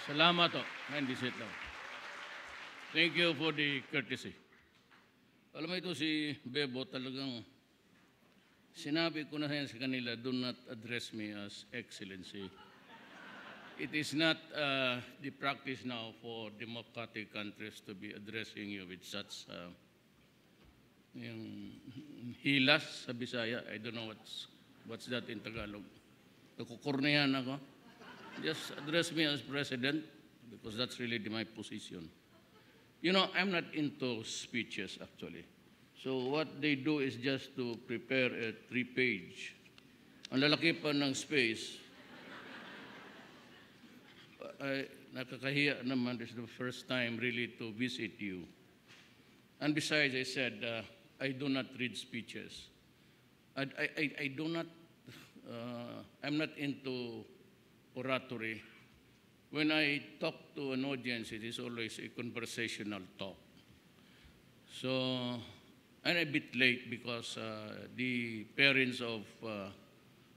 Salamat o. Kindly sit down. Thank you for the courtesy. Alam mo ito si Bebo talagang sinabi ko na sa kanila, do not address me as Excellency. It is not the practice now for democratic countries to be addressing you with such yung hilas sa Bisaya. I don't know what's that in Tagalog. Nakukurnihan ako. Just address me as President because that's really my position. You know, I'm not into speeches actually. So what they do is just to prepare a 3-page. Ang lalaki pa ng space. Nakakahiya naman, this is the first time really to visit you. And besides, I said, I do not read speeches. I do not, I'm not into oratory. When I talk to an audience, it is always a conversational talk. So, I'm a bit late because the parents of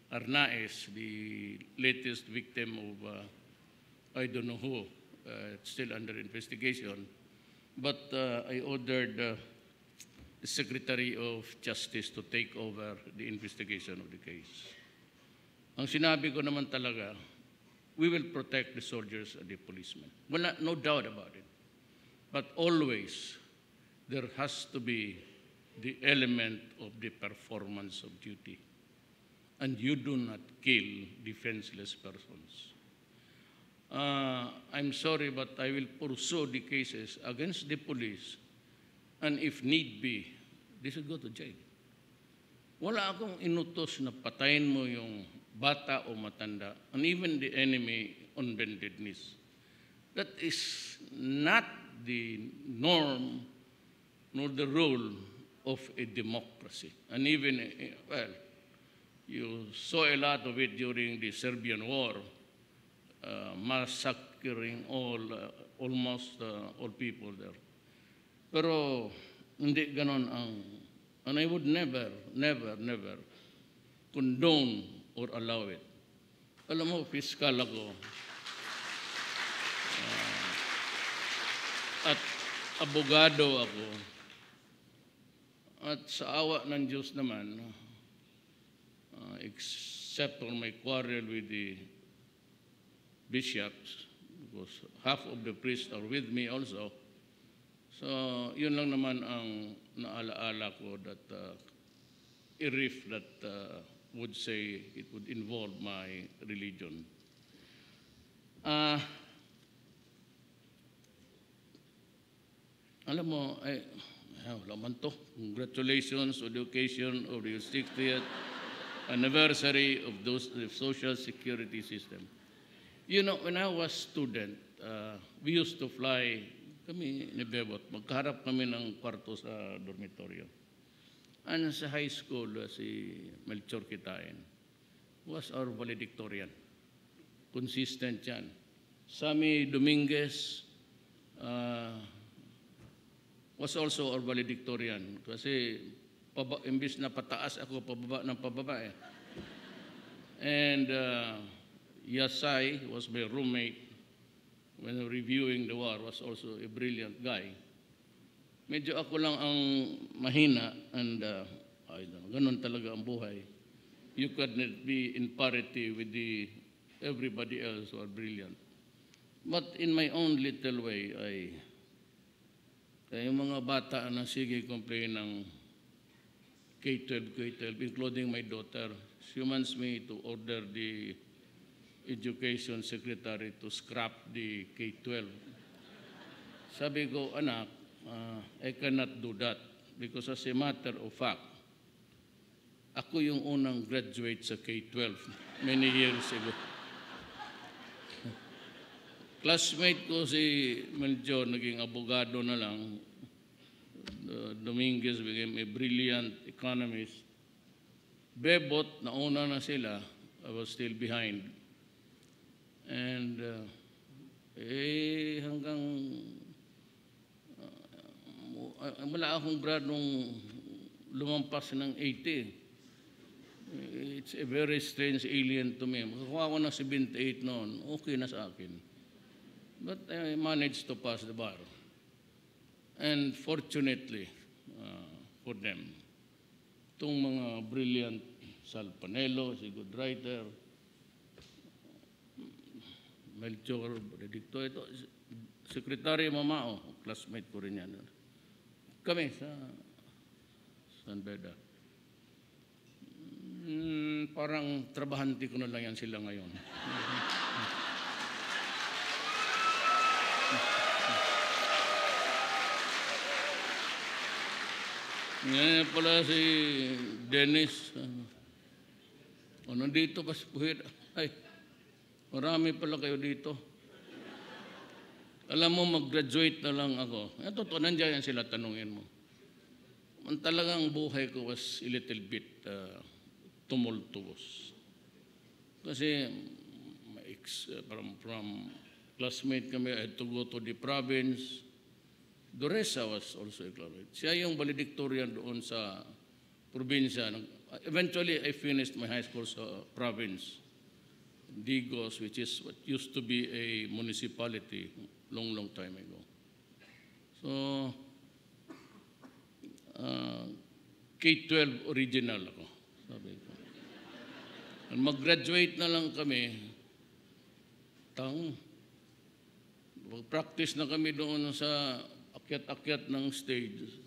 Arnaez, the latest victim of I don't know who, it's still under investigation, but I ordered the Secretary of Justice to take over the investigation of the case. Ang sinabi ko naman talaga, we will protect the soldiers and the policemen. Well, no doubt about it. But always, there has to be the element of the performance of duty. And you do not kill defenseless persons. I'm sorry, but I will pursue the cases against the police, and if need be, they should go to jail. Wala akong inutos na patayin mo yung bata o matanda, and even the enemy on bended knees. That is not the norm nor the role of a democracy. And even, well, you saw a lot of it during the Serbian War, massacring almost all people there. Pero hindi ganon and I would never condone or allow it. Alam mo, fiscal ako. At abogado ako. At sa awa ng Diyos naman, except for my quarrel with the bishops, because half of the priests are with me also. So, yun lang naman ang naalaala ko that a riff that would say it would involve my religion. Alam mo, wala man to. Congratulations on the occasion of the 60th anniversary of the Social Security System. You know, when I was student, we used to fly, kami ni Bebot, magkaharap kami ng kwarto sa dormitoryo. And sa high school, si Melchor Kitain was our valedictorian. Consistent yan. Sammy Dominguez was also our valedictorian. Kasi imbis na pataas ako, pababa ng pababa eh. And Yasai was my roommate when reviewing the war, was also a brilliant guy. Medyo ako lang ang mahina and I don't know, ganun talaga ang buhay. You could not be in parity with everybody else who are brilliant. But in my own little way, yung mga bata na sige complain ng K-12, including my daughter, she wants me to order the Education Secretary to scrap the K-12. Sabi ko, anak, I cannot do that because as a matter of fact, ako yung unang graduate sa K-12 many years ago. Classmate ko si Melchor, naging abogado na lang. Dominguez became a brilliant economist. Bebot, nauna na sila. I was still behind. And hanggang wala akong gradong lumampas ng 80. It's a very strange alien to me. Makakuha ko ng 78 noon, okay na sa akin. But I managed to pass the bar. And fortunately for them, itong mga brilliant Panelo, si good writer, Melchor, Benedicto, ito, Secretary Mamao, classmate ko rin yan. Kami sa San Beda. Parang trabahante ko na lang yan sila ngayon. Ngayon pala si Dennis. Nandito pa si Puhid. Ay, marami pala kayo dito. Alam mo, mag-graduate na lang ako. Totoo, nandiyan sila, tanungin mo. Talagang buhay ko was a little bit tumultuous. Kasi from classmate kami, I had to go to the province. Doresa was also a classmate. Siya yung valedictorian doon sa probinsya. Eventually, I finished my high school sa province, Digos, which is what used to be a municipality long time ago. So, K-12 original ako, sabi ko. Mag-graduate na lang kami, mag-practice na kami doon sa akyat-akyat ng stage.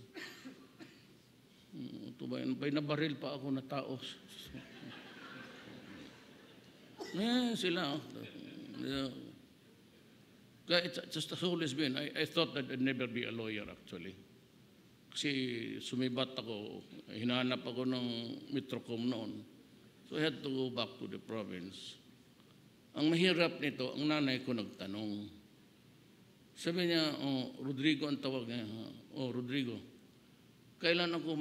Ito ba yun? Nabaril pa ako na tao. Sila. It's just always been. I thought that I'd never be a lawyer actually. Kasi sumibat ako, hinahanap ako ng Metrocom noon. So I had to go back to the province. Ang mahirap nito, ang nanay ko nagtanong. Sabi niya, Rodrigo ang tawag niya. Rodrigo, kailan ako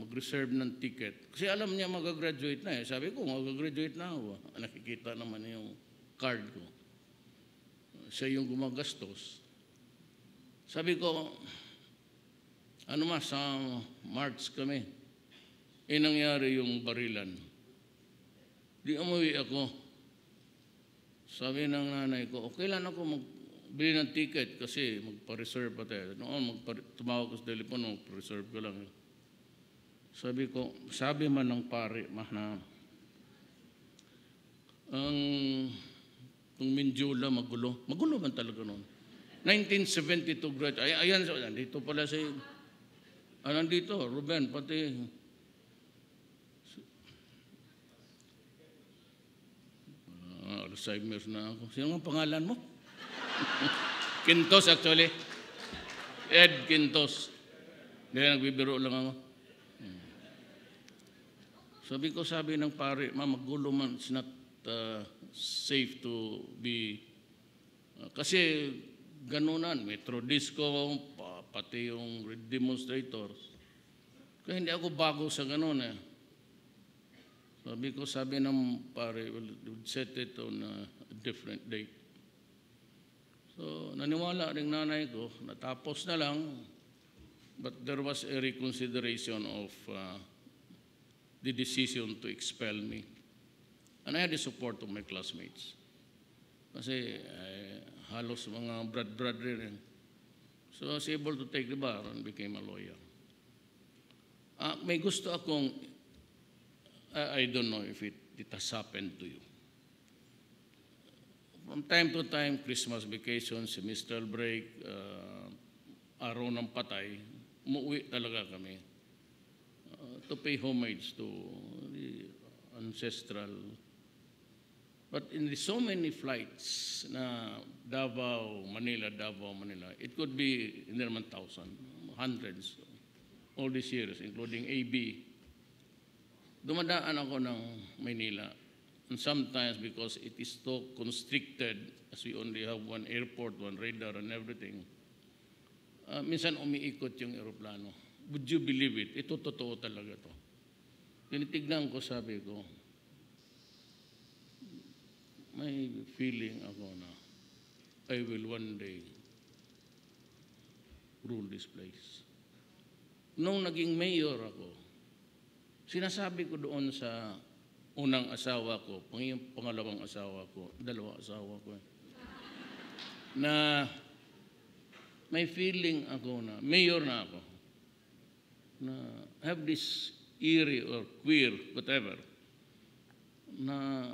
mag-reserve ng ticket? Kasi alam niya mag-graduate na eh. Sabi ko, mag-graduate na ako. Nakikita naman yung card ko. Siya yung gumagastos. Sabi ko, sa March kami, nangyari yung barilan. Di umuwi ako. Sabi ng nanay ko, kailan ako magbili ng ticket kasi magpa-reserve pa tayo. Noon, tumawag ko sa telepono, magpa-reserve ko lang. Sabi man ng pare, na itong Minjula, magulo. Magulo man talaga noon. 1972 graduate. Ayan, dito pala si, nandito, Ruben, pati, Alzheimer's na ako. Sino ang pangalan mo? Quintos actually. Ed Quintos. Dahil nagbibiro lang ako. Sabi ng pare, magulo man, it's not safe to be, kasi ganunan, Metro Disco, pati yung demonstrators. Kaya hindi ako bago sa ganun eh. Sabi ng pare, we'll set it on a different date. So, naniwala rin nanay ko, natapos na lang, but there was a reconsideration of the decision to expel me. And I had the support of my classmates. Kasi halos mga brad rin. So I was able to take the bar and became a lawyer. May gusto akong, I don't know if it has happened to you. From time to time, Christmas vacation, semestral break, araw ng patay, umuwi talaga kami to pay homage to the ancestral. But in so many flights na Davao, Manila, it could be in the 1,000, hundreds, all these years, including AB. Dumadaan ako ng Manila. And sometimes because it is so constricted, as we only have one airport, one radar and everything, minsan umiikot yung aeroplano. Would you believe it? Ito totoo talaga to. Tinitignan ko, sabi ko, may feeling ako na I will one day rule this place. Nung naging mayor ako, sinasabi ko doon sa unang asawa ko, pangalawang asawa ko, dalawa asawa ko. na may feeling ako na, mayor na ako, na have this eerie or queer, whatever, na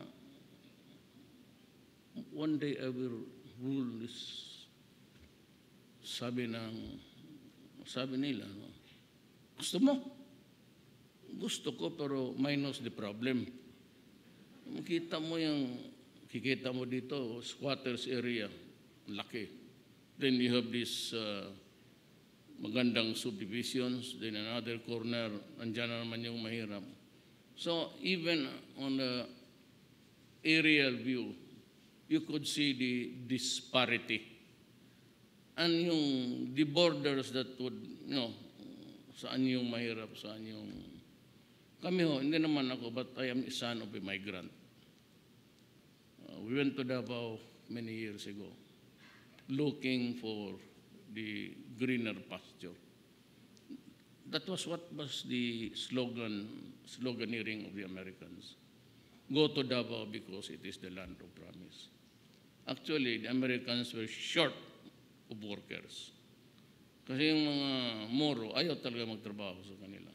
one day I will rule this, sabi nila, no? Gusto mo? Gusto ko, pero minus the problem. Kikita mo dito, squatters area, laki. Then you have this magandang subdivisions, then another corner, andyan na naman yung mahirap. So even on the aerial view, you could see the disparity. And the borders that would, saan yung mahirap, saan yung... Kami hindi naman ako, but I am a son of a migrant. We went to Davao many years ago, looking for the greener pasture. That was what was the sloganeering of the Americans. Go to Davao because it is the land of promise. Actually, the Americans were short of workers. Kasi yung mga Moro, ayaw talaga magtrabaho sa kanila.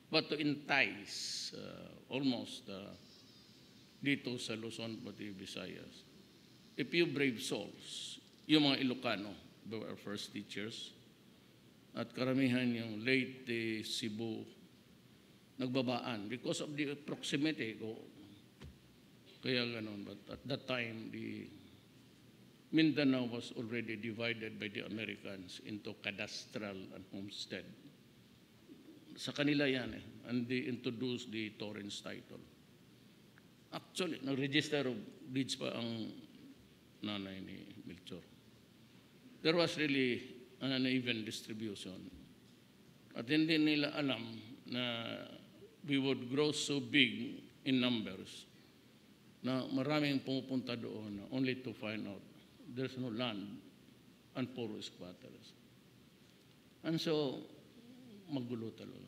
But to entice almost dito sa Luzon, pati Visayas, a few brave souls, yung mga Ilocano, they were our first teachers, at karamihan yung late Cebu, nagbabaan because of the proximity ko. Kaya ganon. But at that time, the Mindanao was already divided by the Americans into cadastral and homestead. Sa kanila yan and they introduced the Torrens title. Actually, nag-register of deeds pa ang nanay ni Melchor. There was really an uneven distribution. At hindi nila alam na we would grow so big in numbers na maraming pumupunta doon only to find out there's no land and puro squatters. And so, magulo talaga.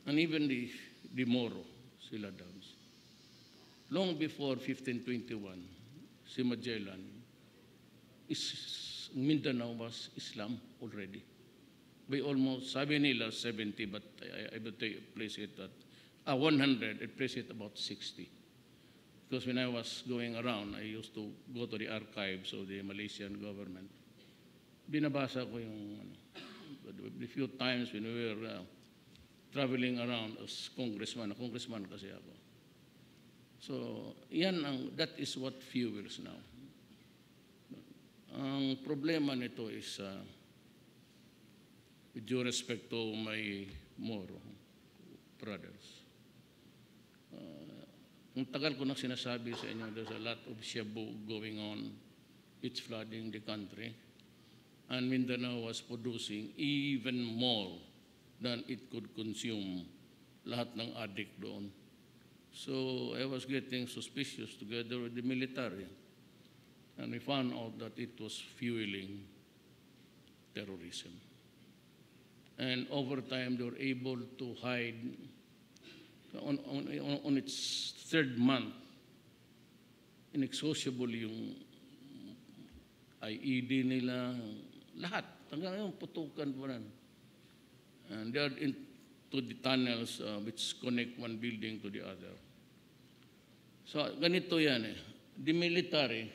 And even the Moro, sila dams. Long before 1521, si Magellan, Mindanao was Islam already. By almost, sabi nila 70, but I would place it at 100, I place it about 60. Because when I was going around, I used to go to the archives of the Malaysian government. Binabasa ko yung, a few times when we were traveling around as congressman kasi ako. So, that is what fuels now. Ang problema nito is, with due respect to my Moro brothers, ang tagal ko na sinasabi sa inyo, there's a lot of shabu going on. It's flooding the country. And Mindanao was producing even more than it could consume. Lahat ng addict doon. So I was getting suspicious together with the military. And we found out that it was fueling terrorism. And over time, they were able to hide. On its third month, inexhaustible yung IED nila, lahat. Hanggang ngayon, putukan po rin. And they are into the tunnels which connect one building to the other. So, ganito yan The military,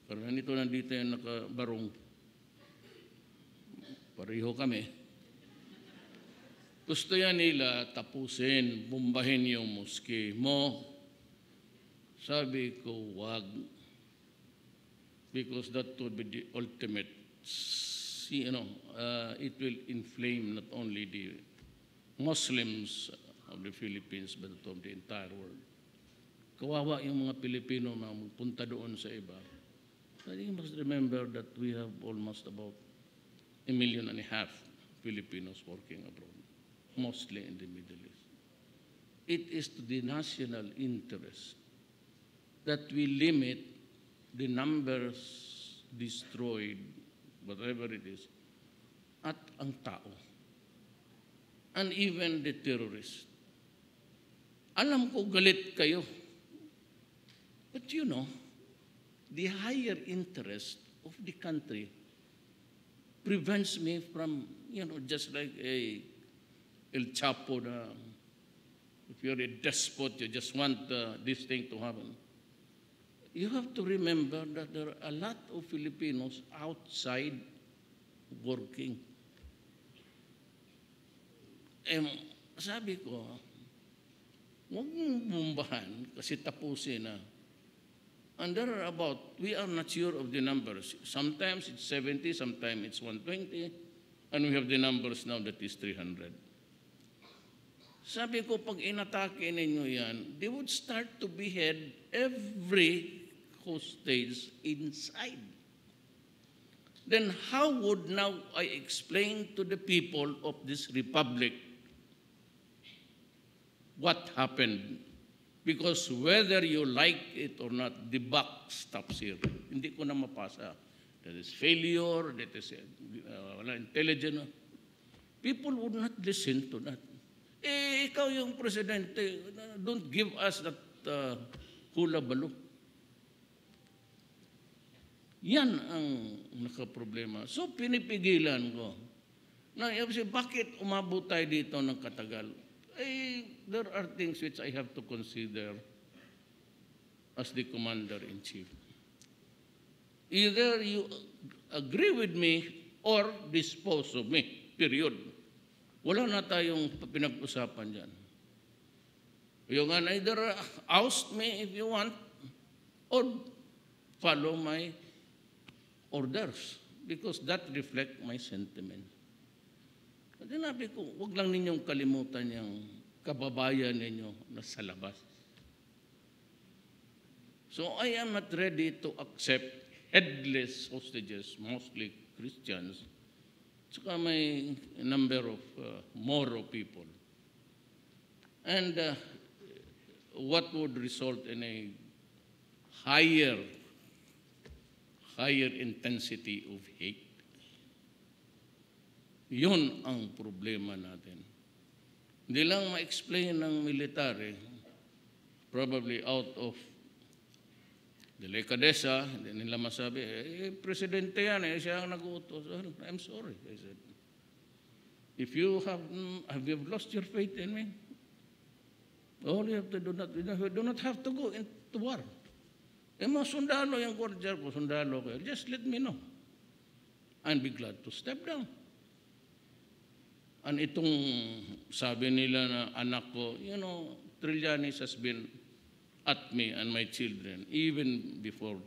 pero ganito nandito yung nakabarong. Pareho kami. Gusto yan nila tapusin, bumbahin yung moske mo. Sabi ko, wag. Because that would be the ultimate, it will inflame not only the Muslims of the Philippines, but of the entire world. Kawawa yung mga Pilipino na magpunta doon sa iba. I think you must remember that we have almost about 1.5 million Filipinos working abroad, mostly in the Middle East. It is to the national interest that we limit the numbers destroyed, whatever it is, at ang tao. And even the terrorists. Alam ko galit kayo. But the higher interest of the country prevents me from, just like El Chapo, if you're a despot, you just want this thing to happen. You have to remember that there are a lot of Filipinos outside working. Sabi ko, huwag mong bumbahan kasi tapusin na. And there are we are not sure of the numbers. Sometimes it's 70, sometimes it's 120, and we have the numbers now that is 300. Sabi ko, pag inatake ninyo yan, they would start to behead every hostage inside. Then how would now I explain to the people of this republic what happened? Because whether you like it or not, the buck stops here. Hindi ko na mapasa. That is failure, that is intelligent. People would not listen to that. Ikaw yung presidente, don't give us that hula balo. Yan ang nakaproblema. So pinipigilan ko. Bakit umabot tayo dito ng katagal? There are things which I have to consider as the commander-in-chief. Either you agree with me or dispose of me, period. Wala na tayong pinag-usapan dyan. You can either oust me if you want or follow my orders because that reflect my sentiment. At sinabi ko, huwag lang ninyong kalimutan yung kababayan ninyo na sa labas. So I am not ready to accept headless hostages, mostly Christians, saka may number of Moro people. And what would result in a higher intensity of hate. Yun ang problema natin. Hindi lang ma-explain ng military, probably out of delikadesa, hindi nila masabi, presidente yan, siya ang nag-uutos. I'm sorry, I said. If you have you lost your faith in me? All you have to do not have to go into war. Mga sundalo yung kordyal ko, sundalo ko, just let me know. I'll be glad to step down. And itong sabi nila na anak ko, Trillanes has been at me and my children even before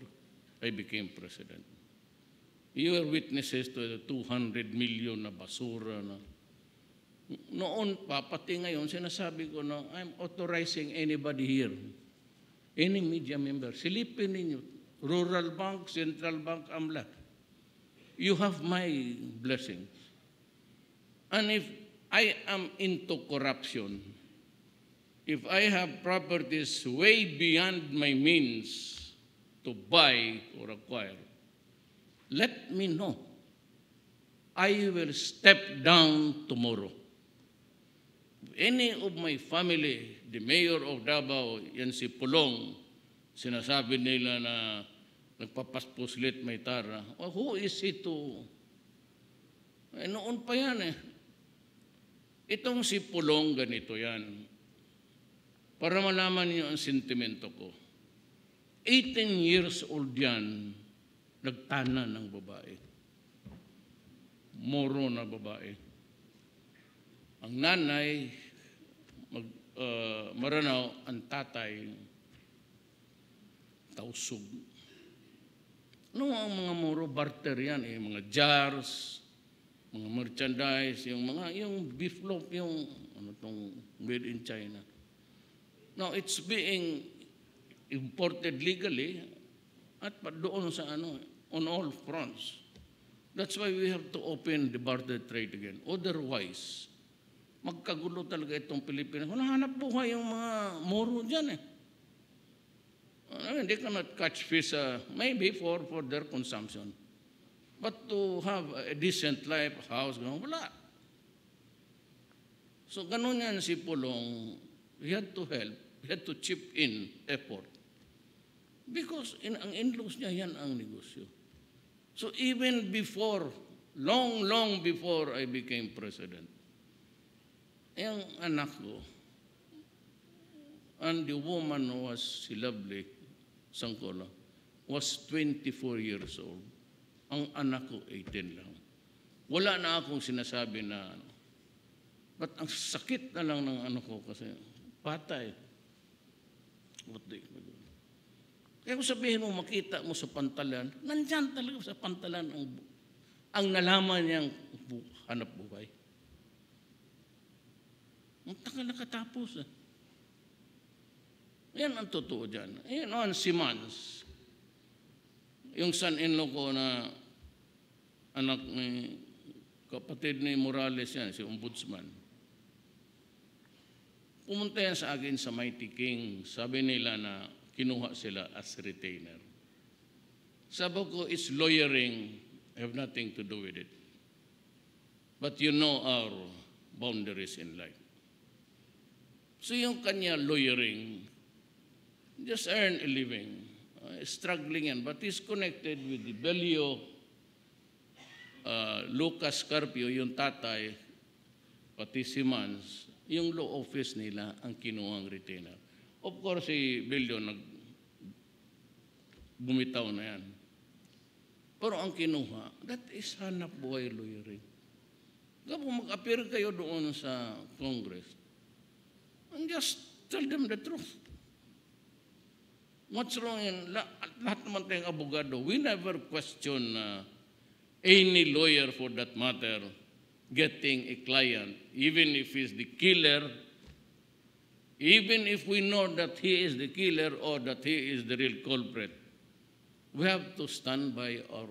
I became president. You are witnesses to the 200 million na basura na noon pa, pati ngayon, sinasabi ko na I'm authorizing anybody here, any media member, silipin ninyo, Rural Bank, Central Bank, AMLA. You have my blessings. And if I am into corruption, if I have properties way beyond my means to buy or acquire, let me know. I will step down tomorrow. Any of my family, the mayor of Davao, yan si Pulong, sinasabi nila na nagpapaspuslit may tara. Well, who is he to? Noon pa yan eh. Itong si Pulong, ganito yan. Para malaman niyo ang sentimento ko. 18 years old yan, nagtana ng babae. Moro na babae. Ang nanay, maranaw, ang tatay, tausog. Ano ang mga Moro barter yan? Mga jars, mga merchandise, yung beef loaf, yung made in China. Now, it's being imported legally at doon sa on all fronts. That's why we have to open the barter trade again. Otherwise, magkagulo talaga itong Pilipinas. Nahanap buhay yung mga Moro dyan eh. They cannot catch fish maybe for their consumption. But to have a decent life, house, wala. So ganun yan si Pulong, he had to help, he had to chip in effort. Because ang in-laws niya, yan ang negosyo. So even before, long before I became president, yung anak ko, and the woman who was si Lovely Sangkola, was 24 years old. Ang anak ko, 18 lang. Wala na akong sinasabi na, but ang sakit na lang ng ano ko kasi, patay. Kaya kung sabihin mo, makita mo sa pantalan, nandyan talaga sa pantalan ang nalaman niyang hanap buhay. Ang tagal nakatapos. Yan ang totoo dyan. Yan on si Mans. Yung son-in-law ko na anak ni kapatid ni Morales yan, si Ombudsman. Pumunta yan sa akin sa Mighty King. Sabi nila na kinuha sila as retainer. Sabi ko, it's lawyering. I have nothing to do with it. But you know our boundaries in life. So yung kanya lawyering, just earn a living. Struggling yan. But he's connected with the Bello, Lucas Carpio, yung tatay, pati si Mans, yung law office nila ang kinuhang retainer. Of course, si Bello bumitaw na yan. Pero ang kinuha, that is hanap buhay lawyering. Kapag mag-appear kayo doon sa Congress, and just tell them the truth. What's wrong in lahat naman tayong abogado? We never question any lawyer for that matter getting a client, even if he's the killer, even if we know that he is the killer or that he is the real culprit. We have to stand by our...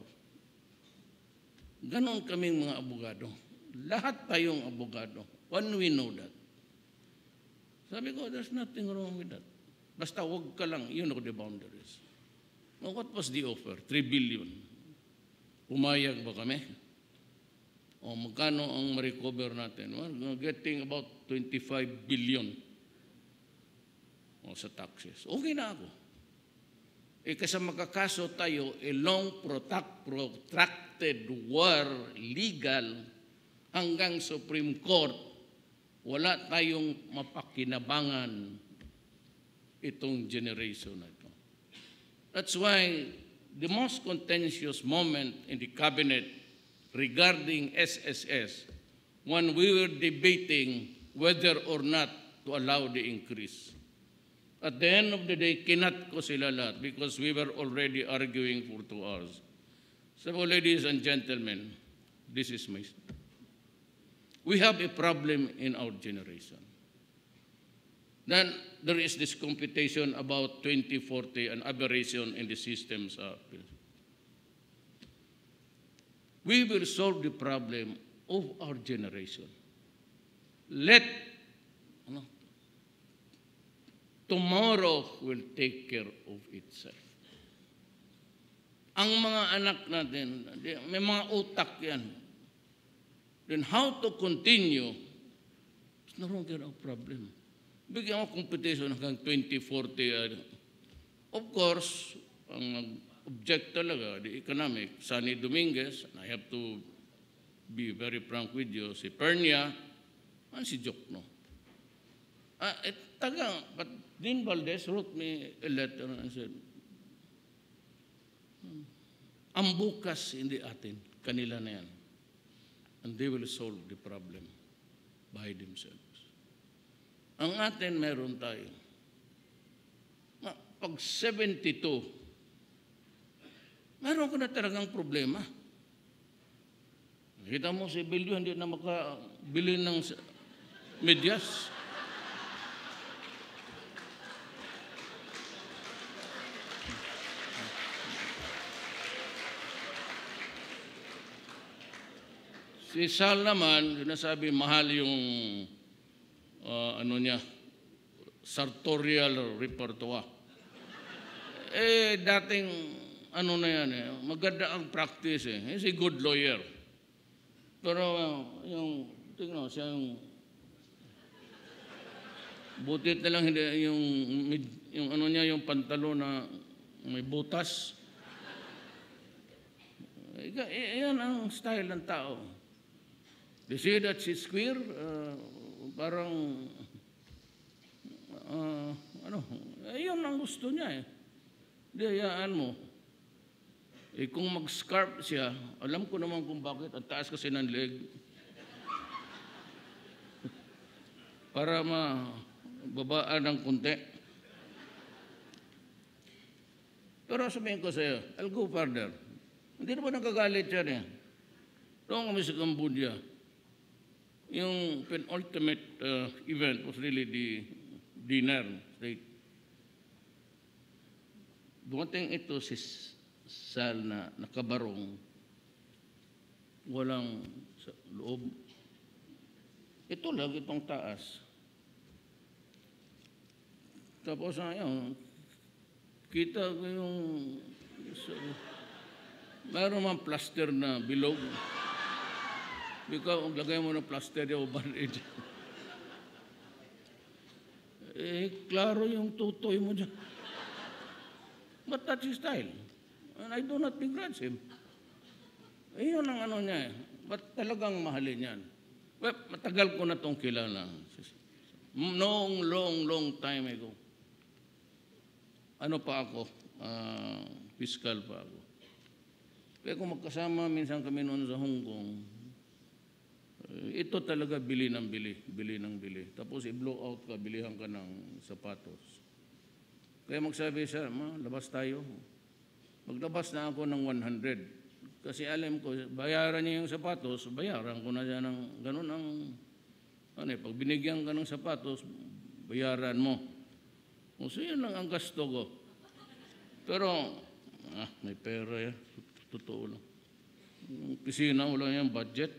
Ganon kaming mga abogado. Lahat tayong abogado. When we know that. Sabi ko, there's nothing wrong with that. Basta wag ka lang, you know the boundaries. Now, what was the offer? 3 billion. Pumayag ba kami? O magkano ang ma-recover natin? Well, we're getting about 25 billion sa taxes. Okay na ako. Kasi makakaso tayo, a long protracted war, legal, hanggang Supreme Court, wala tayong mapakinabangan itong generation na ito. That's why the most contentious moment in the cabinet regarding SSS, when we were debating whether or not to allow the increase. At the end of the day, kinat ko sila lahat because we were already arguing for 2 hours. So, ladies and gentlemen, this is my... We have a problem in our generation. Then there is this computation about 2040, an aberration in the systems. We will solve the problem of our generation. Tomorrow will take care of itself. Ang mga anak natin, may mga utak yan. Then how to continue, it's no longer a problem. Bigyan mo competition hanggang 2040. Of course, ang object talaga, the economic, Sunny Dominguez, and I have to be very frank with you, si Pernia, and si Jokno. But Dean Valdez wrote me a letter and said, ang bukas hindi atin, kanila na yan. And they will solve the problem by themselves. Ang atin, meron tayo. Pag 72, meron ko na talagang problema. Kita mo si Bello, hindi na makabili ng medyas. Si Sal naman, sinasabi mahal yung sartorial repertoire. Dating na yan maganda ang practice He's a good lawyer. Pero yung tingnan siya yung butit na lang hindi yung pantalon na may butas. Yan ang style ng tao. They say that she's queer, parang, yun ang gusto niya eh. Di, hayaan mo. Kung mag-scarf siya, alam ko naman kung bakit, ang taas kasi ng leg. Para mababaan ng kunti. Pero sabihin ko sa'yo, I'll go further. Hindi naman nagagalit yan eh. Doon kami sa Cambodia. Yung penultimate event was really the dinner. Dumating ito si Sal na nakabarong, walang sa loob. Ito lang, itong taas. Tapos ayun, kita ko yung mayroon mang plaster na bilog. Ikaw, lagay mo ng plaster yung bandage. Klaro yung tutoy mo dyan. But that's his style. And I do not begrudge him. Yun ang ano niya eh. But talagang mahalin yan. Well, matagal ko na itong kilala. Long time ago. Ano pa ako? Fiscal pa ako. Kaya kung magkasama, minsan kami noon sa Hong Kong, ito talaga bili ng bili. Tapos i-blow out ka, bilihan ka ng sapatos. Kaya magsabi siya, labas tayo. Maglabas na ako ng 100. Kasi alam ko, bayaran niya yung sapatos, bayaran ko na siya ng ganun ang, pag binigyan ka ng sapatos, bayaran mo. So yun lang ang gasto ko. Pero, may pera yan. Totoo lang. Yung pisina, wala yan budget.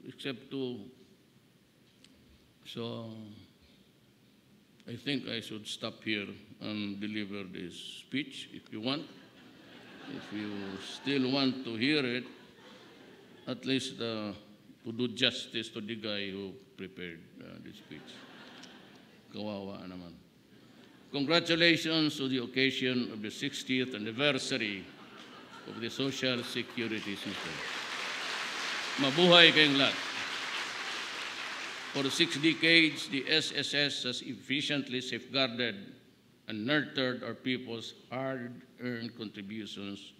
Except to, so, I think I should stop here and deliver this speech if you want. If you still want to hear it, at least to do justice to the guy who prepared this speech. Kawawa naman. Congratulations to the occasion of the 60th anniversary of the Social Security System. Mabuhay kayong lahat. For 6 decades, the SSS has efficiently safeguarded and nurtured our people's hard-earned contributions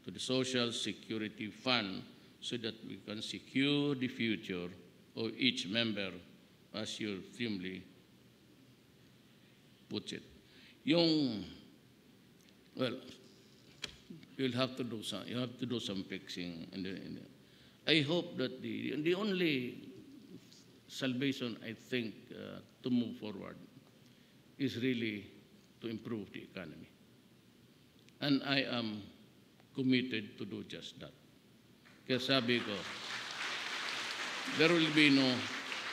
to the Social Security Fund so that we can secure the future of each member, as you firmly put it. Well, you have to do some fixing. I hope that the only salvation, I think, to move forward is really to improve the economy. And I am committed to do just that. Kaya sabi ko, there will be no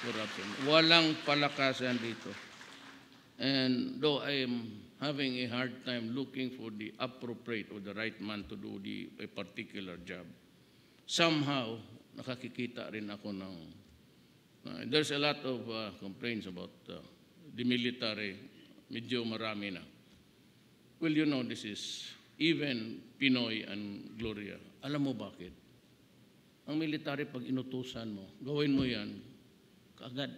corruption. Walang palakasan dito. And though I am having a hard time looking for the appropriate or the right man to do a particular job, somehow, nakakikita rin ako ng there's a lot of complaints about the military. Medyo marami na. Well, you know, this is even Pinoy and Gloria. Alam mo bakit? Ang military, pag inutusan mo, gawin mo yan, kaagad.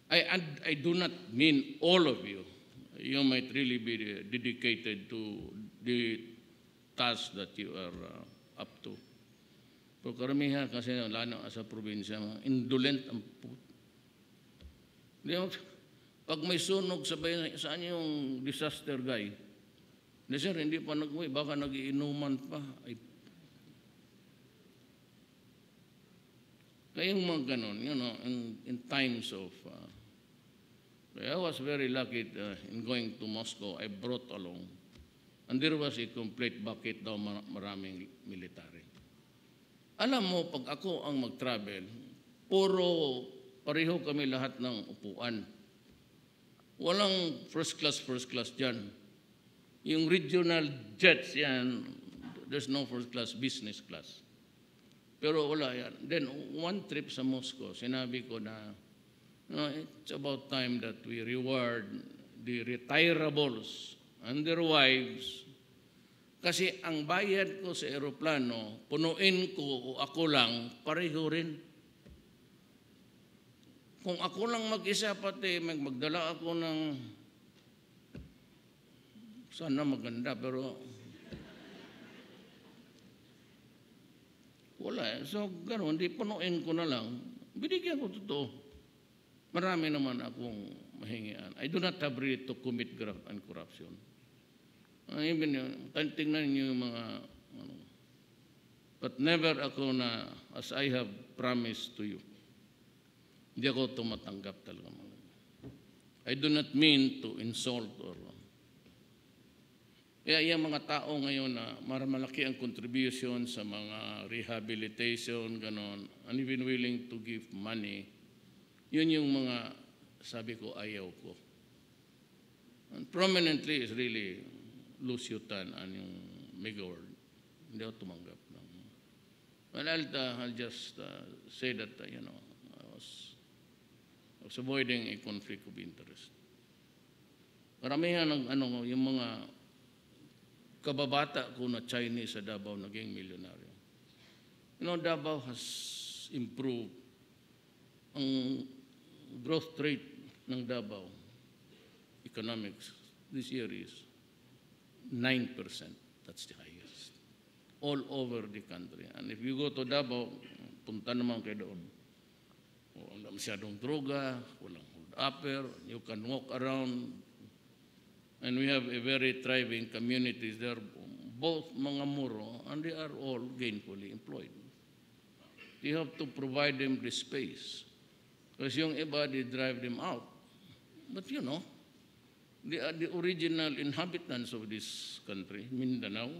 I do not mean all of you. You might really be dedicated to the task that you are up to. Pero karamihan kasi lalo sa probinsya, indolent ang pag may sunog, sabay saan yung disaster guy? Sir, hindi pa nag-uwi, baka nagiinuman pa. Kayong mga ganon, you know, in times of I was very lucky in going to Moscow. I brought along, and there was a complete bucket daw maraming military. Alam mo, pag ako ang mag-travel, pareho kami lahat ng upuan. Walang first class dyan. Yung regional jets yan, there's no first class, business class. Pero wala yan. Then, one trip sa Moscow, sinabi ko na, it's about time that we reward the retirables and their wives Kasi ang bayad ko sa eroplano, punuin ko o ako lang, pareho rin. Kung ako lang mag-isa pati, magdala ako ng, sana maganda, pero wala. So, gano'n, di punuin ko na lang. Binigyan ko totoo. Marami naman akong mahingian. I do not have really to commit graft and corruption. Even yun, tingnan niyo yung mga, but never ako na, as I have promised to you, hindi ako tumatanggap talaga. I do not mean to insult or, kaya yung mga tao ngayon na malaki ang contribution sa mga rehabilitation, ganon, and even willing to give money, yun yung mga, sabi ko, ayaw ko. And prominently is really Lucio Tan and yung Migor. Hindi ako tumanggap. Well, I'll just say that, I was avoiding a conflict of interest. Karamihan ng yung mga kababata ko na Chinese sa Davao naging milyonaryo. Davao has improved. Ang growth rate ng Davao economics this year is 9%. That's the highest. All over the country. And if you go to Davao, punta naman kayo doon. Wala masyadong droga, walang hold-upper, you can walk around. And we have a very thriving communities. They are both mga muro and they are all gainfully employed. You have to provide them the space. Because yung iba, they drive them out. But they are the original inhabitants of this country, Mindanao.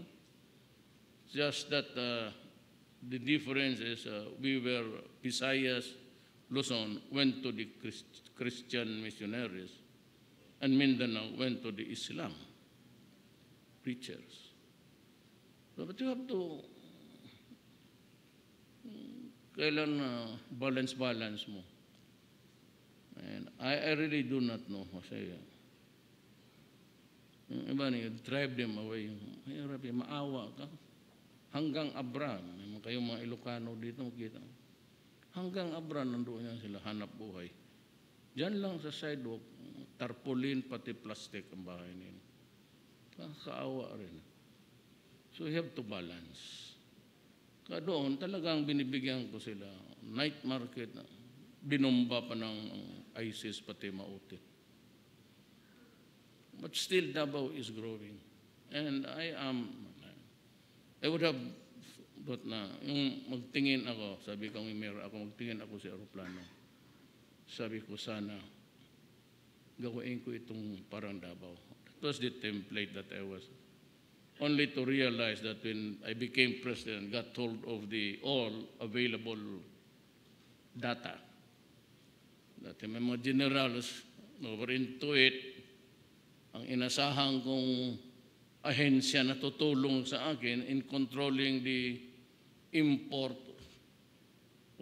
Just that the difference is we were Visayas, Luzon, went to the Christian missionaries, and Mindanao went to the Islam preachers. So, but you have to kailan balance mo. And I really do not know kasi yung iba niyo, drive them away. Hirap yung maawa ka. Hanggang Abran, kayong mga Ilocano dito makita. Hanggang Abran, nandoon yan sila, hanap buhay. Diyan lang sa sidewalk, tarpaulin pati plastic ang bahay nila. Kakaawa rin. So you have to balance. Kaya doon, talagang binibigyan ko sila. Night market, binomba pa ng ISIS pati mauti. But still, Davao is growing. And I would have thought na, yung magtingin ako, sabi ko, magtingin ako sa aeroplano. Sabi ko, sana, gawin ko itong parang Davao. That was the template that I was, only to realize that when I became president, got hold of the all available data, that may mga generals were into it. Ang inasahan kong ahensya na tutulong sa akin in controlling the import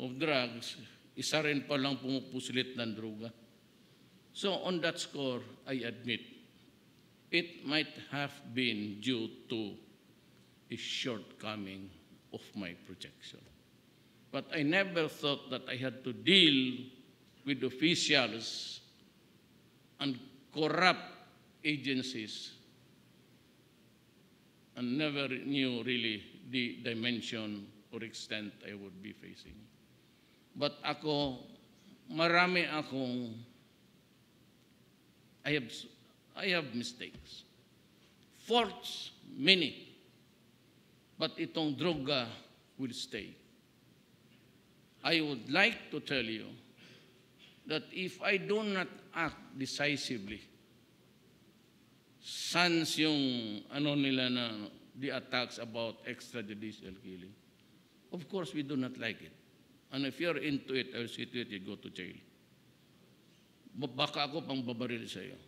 of drugs, isa rin palang pumupusilit ng droga. So on that score, I admit, it might have been due to a shortcoming of my projection. But I never thought that I had to deal with officials and corrupt agencies, and never knew really the dimension or extent I would be facing. But ako, marami akong, I have mistakes. Faults, many. But itong droga will stay. I would like to tell you that if I do not act decisively, sans yung nila na the attacks about extrajudicial killing, of course we do not like it. And if you're into it, I'll see to it, you go to jail. Baka ako pang babaril sa iyo.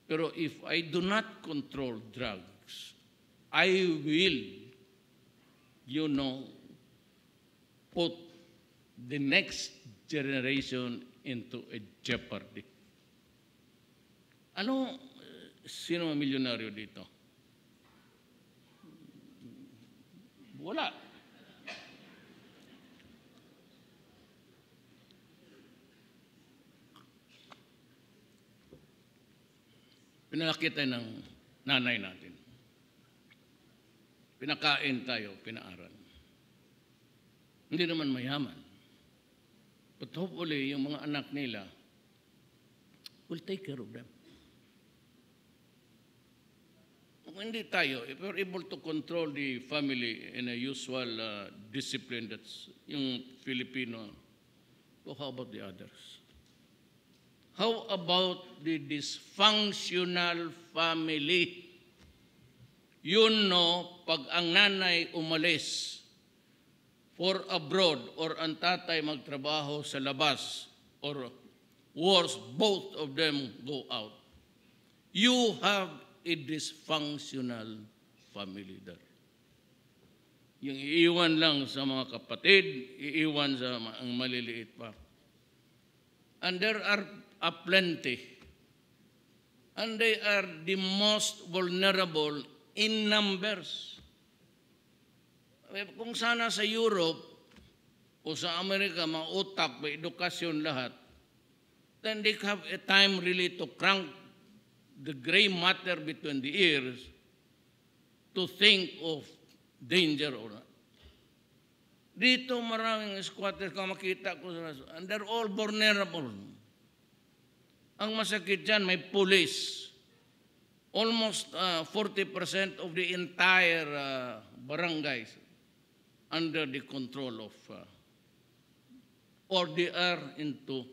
Pero if I do not control drugs, I will, put the next generation into a jeopardy. Sino ang milyonaryo dito? Wala. Pinalaki tayo ng nanay natin. Pinakain tayo, pinaaral. Hindi naman mayaman. But hopefully, yung mga anak nila will take care of them. Kung hindi tayo, if we're able to control the family in a usual discipline that's yung Filipino, so how about the others? How about the dysfunctional family? You know, pag ang nanay umalis for abroad or ang tatay magtrabaho sa labas or worse, both of them go out, you have a dysfunctional family there. Yung iiwan lang sa mga kapatid, iiwan sa ang maliliit pa. And there are aplenty. And they are the most vulnerable in numbers. Kung sana sa Europe o sa Amerika, mga utak, may edukasyon lahat, then they have a time really to crank the gray matter between the ears to think of danger or not. Dito maraming squatters ka makita ko, and they're all vulnerable. Ang masakit dyan, may police. Almost 40% of the entire barangays under the control of, or they are into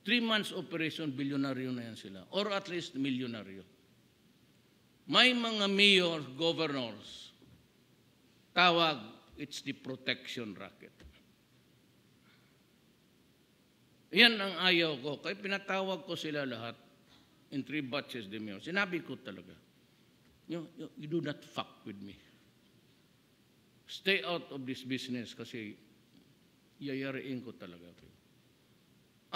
3 months operation, bilyonaryo na yan sila. Or at least milyonaryo. May mga mayors, governors, tawag, it's the protection racket. Yan ang ayaw ko. Kaya pinatawag ko sila lahat in 3 batches de mayor. Sinabi ko talaga, you do not fuck with me. Stay out of this business kasi yayariin ko talaga.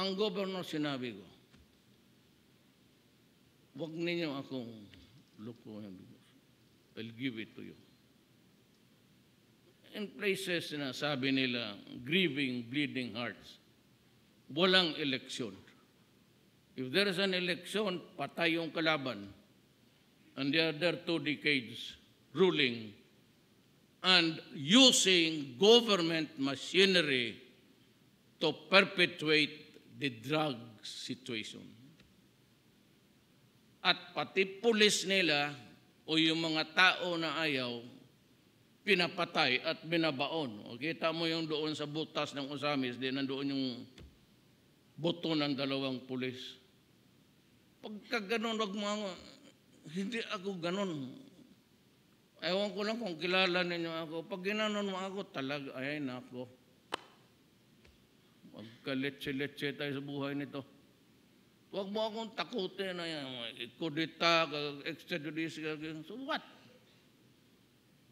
Ang governor sinabi ko, wag ninyo akong lukuhin. I'll give it to you. In places na sabi nila, grieving, bleeding hearts, walang eleksyon. If there is an election, patay yung kalaban. And they are there 2 decades ruling and using government machinery to perpetuate the drug situation. At pati pulis nila o yung mga tao na ayaw, pinapatay at binabaon. O, kita mo yung doon sa butas ng Usamis, di nandoon yung buto ng 2 pulis. Pagka ganon, wag mo ako, hindi ako ganon. Ewan ko lang kung kilala ninyo ako. Pag ginanon mo ako, talaga, ay nako. Magkaletse-letse tayo sa buhay nito. Huwag mo akong takutin na yan. Kudita, extrajudicial. So what?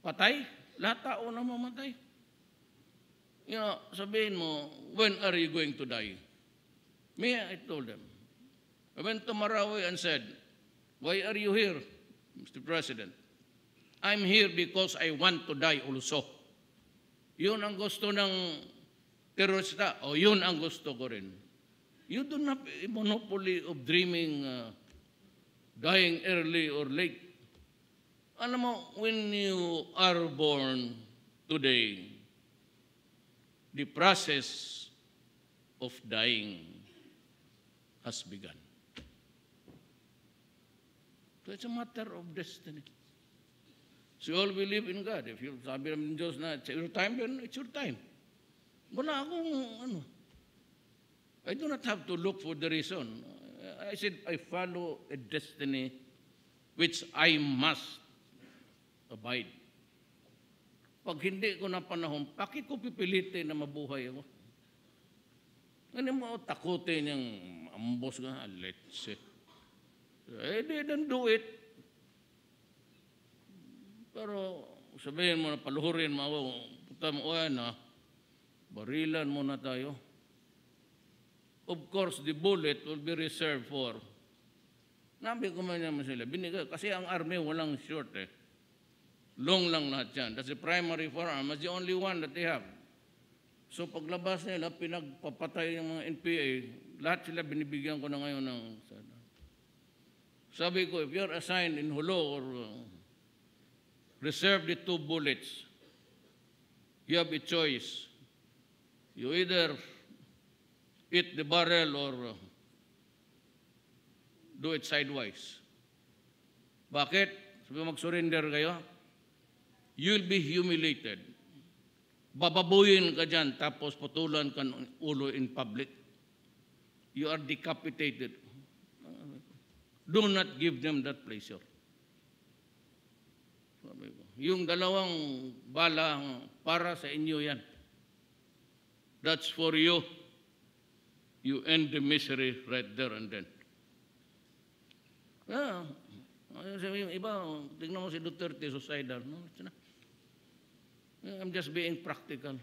Patay? Lahat tao na mamatay. You know, sabihin mo, when are you going to die? Me, I told them. I went to Marawi and said, why are you here, Mr. President? I'm here because I want to die also. Yun ang gusto ng terorista, o yun ang gusto ko rin. You do not have a monopoly of dreaming, dying early or late. Alam mo, when you are born today, the process of dying has begun. So it's a matter of destiny. So you all believe in God. If you sabi namin ng Diyos na it's your time, then it's your time. Wala akong ano. I do not have to look for the reason. I said, I follow a destiny which I must abide. Pag hindi ko na panahon, bakit ko pipilitin na mabuhay ako? Ano mo takutin yung ambos ka? Let's see. I didn't do it. Pero sabihin mo na paluhurin mo ako, puta mo, na, barilan muna tayo. Of course, the bullet will be reserved for. Nabi ko man naman sila, binigay, kasi ang army walang short eh. Long lang lahat yan. That's the primary firearm. That's the only one that they have. So paglabas nila, pinagpapatay yung mga NPA, lahat sila binibigyan ko na ngayon ng... Sabi ko, if you're assigned in Hulo or reserve the 2 bullets, you have a choice. You either eat the barrel or do it sidewise. Bakit? Sabi mag-surrender kayo? You'll be humiliated. Bababuyin ka dyan, tapos putulan ka ng ulo in public. You are decapitated. Do not give them that pleasure. Yung dalawang bala, para sa inyo yan. That's for you. You end the misery right there and then. Yung iba, tingnan mo si Duterte, suicidal. No? I'm just being practical.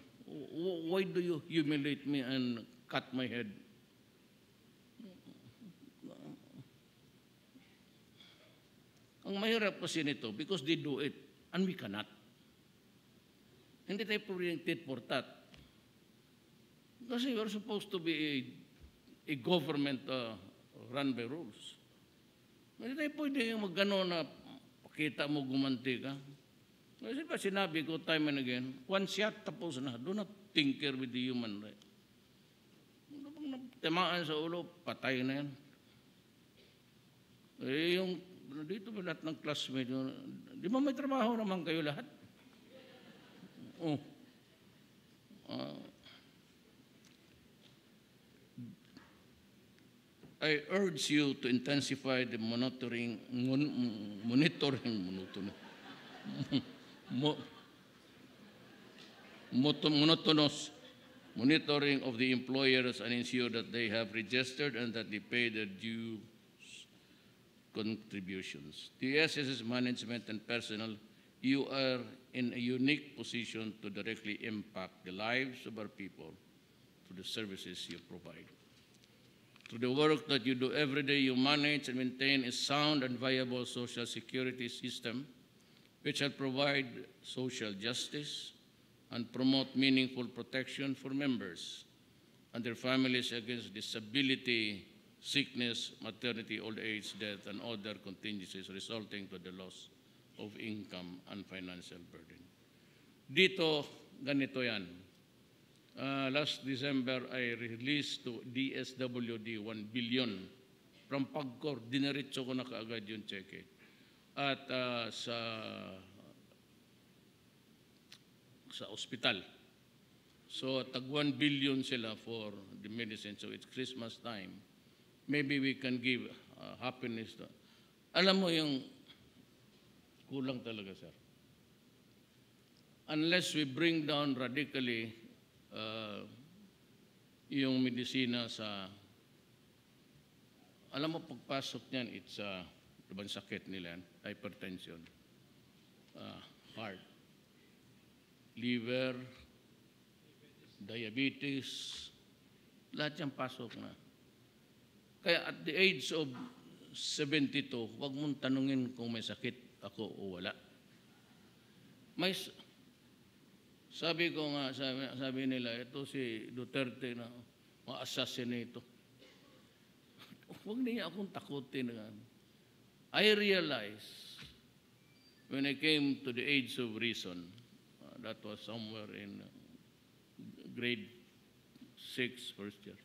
Why do you humiliate me and cut my head? Ang mahirap kasi nito, because they do it, and we cannot. Hindi tayo pwedeng tit for tat. Kasi we're supposed to be a government run by rules. Hindi tayo pwedeng mag-gano na pakita mo gumanti ka. Kasi pa sinabi ko time and again, one shot tapos na. Do not tinker with the human right. Tamaan sa ulo, patay na yan. Yung dito ba lahat ng classmate, di ba may trabaho naman kayo lahat? Oh. I urge you to intensify the monotonous monitoring of the employers and ensure that they have registered and that they pay their due contributions. The SSS management and personnel, you are in a unique position to directly impact the lives of our people through the services you provide. Through the work that you do every day, you manage and maintain a sound and viable social security system which will provide social justice and promote meaningful protection for members and their families against disability, sickness, maternity, old age, death, and other contingencies resulting to the loss of income and financial burden. Dito, ganito yan. Last December, I released to DSWD 1 billion from PAGCOR. Diniretso ko na kaagad yung cheque. At sa ospital. So, tag 1 billion sila for the medicine. So, it's Christmas time. Maybe we can give happiness. Alam mo yung kulang talaga, sir. Unless we bring down radically yung medisina sa, alam mo, pagpasok niyan, it's ibang sakit nila, hypertension, heart, liver, diabetes, lahat yung pasok na. Kaya at the age of 72, huwag mong tanungin kung may sakit ako o wala. Sabi ko nga, sabi nila, ito si Duterte na ma-assassinate ito. Huwag niya akong takutin. I realized when I came to the age of reason, that was somewhere in grade 6, first year,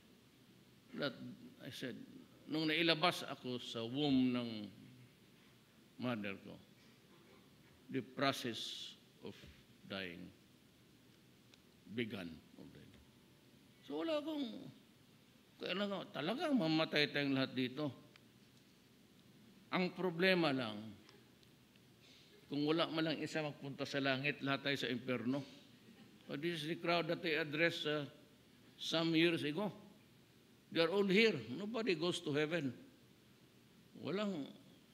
that I said, nung nailabas ako sa womb ng mother ko, the process of dying began already. So wala akong, talagang mamatay tayong lahat dito. Ang problema lang, kung wala man lang isa magpunta sa langit, lahat tayo sa impyerno. But this is the crowd that I addressed some years ago. They are all here. Nobody goes to heaven.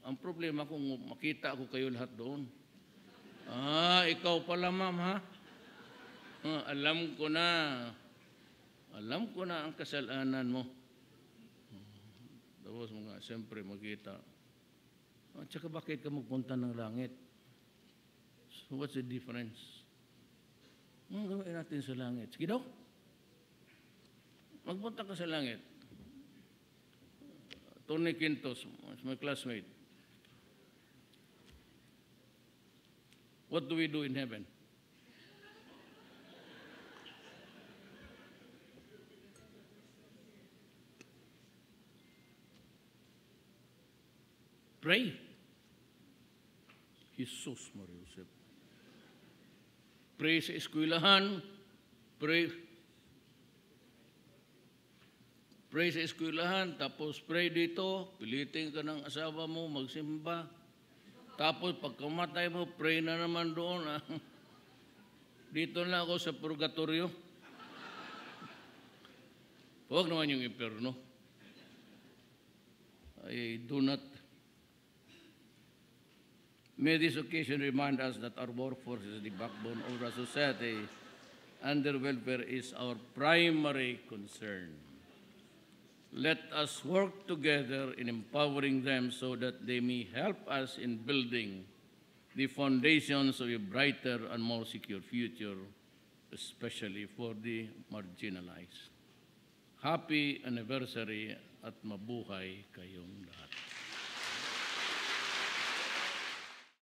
Ang problema kung makita ako kayo lahat doon. Ikaw pala, ma'am, ha? Alam ko na ang kasalanan mo. Tapos mga, siyempre, makita. At saka bakit ka magpunta ng langit? So what's the difference? Gawin natin sa langit. Sige daw. Magpunta ka sa langit. Tony Quintos, my classmate. What do we do in heaven? Pray. Jesus Maria Joseph. Pray sa eskwelahan. Pray sa eskwelahan, tapos pray dito, pilitin ka ng asawa mo, magsimba. Tapos pagkamatay mo, pray na naman doon. Dito na ako sa purgatorio. Huwag naman yung impyerno. I do not. May this occasion remind us that our workforce is the backbone of our society and their welfare is our primary concern. Let us work together in empowering them so that they may help us in building the foundations of a brighter and more secure future, especially for the marginalized. Happy anniversary at mabuhay kayong lahat.